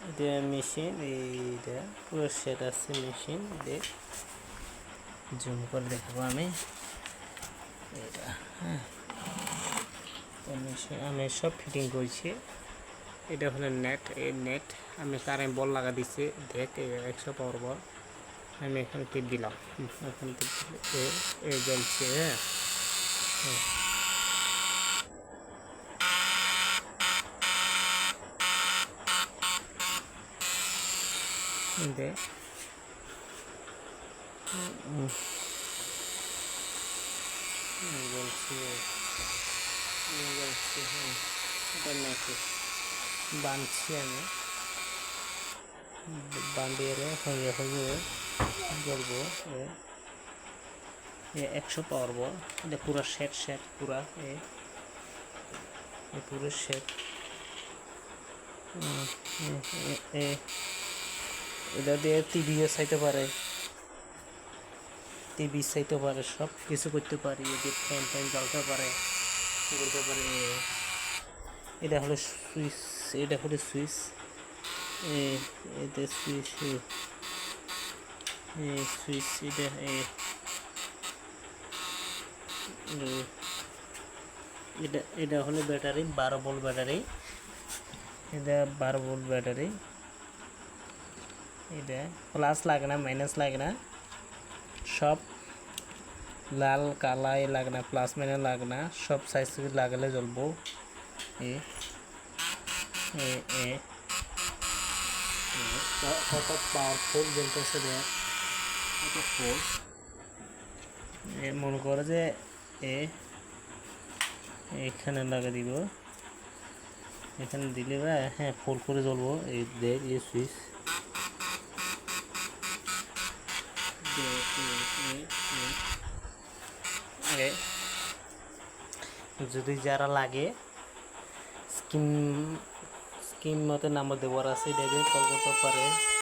এটা মেশিন, এইটা পুরো সেট আছে মেশিন। দেখ জুম করে দেখবো আমি এটা। হ্যাঁ, মেশিন আমি সব ফিটিং করছি। এটা হলো নেট, এই নেট আমি কারেন্ট বল লাগা দিচ্ছি। দেখ 100 পাওয়ার বল আমি এখানে টিপ দিলাম, এখন টিপ দিলে জ্বলছে। হ্যাঁ, দেখ জ্বলছে জ্বলছে। হ্যাঁ, এটা নেটে বাঁধছি আমি, বাঁধিয়ে হয়ে হয়ে জ্বলবো। 100 পাওয়ার বল, এটা পুরো সেট পুরা পুরো সেট। এটা দিয়ে টিভিও চাইতে পারে, টিভি চাইতে পারে, সব কিছু করতে পারি। এটি ফ্যান জ্বালতে পারে, করতে পারে। এটা হলো সুইচ, এটা হলো সুইচ। এটা সুইচ, সুইচ এটা এটা এটা হলো ব্যাটারি, 12 ভোল্ট ব্যাটারি। এটা 12 ভোল্ট ব্যাটারি। এটা প্লাস লাগে না, মাইনাস লাগে না, সব লাল কালাই লাগে না, প্লাস মাইনাস লাগে না, সব সাইজ লাগালে জ্বলবো। কত পাওয়ারফুল জ্বলতেছে দেখ, কত ফোর্স। মনে করে যে এখানে লাগা দিব, এখানে দিলে বা হ্যাঁ ফুল করে জ্বলবো। এই দেখ এই সুইচ, যদি যারা লাগে স্কিম মতো নাম্বার দেওয়ার আছে, দেখে কল করতে পারে।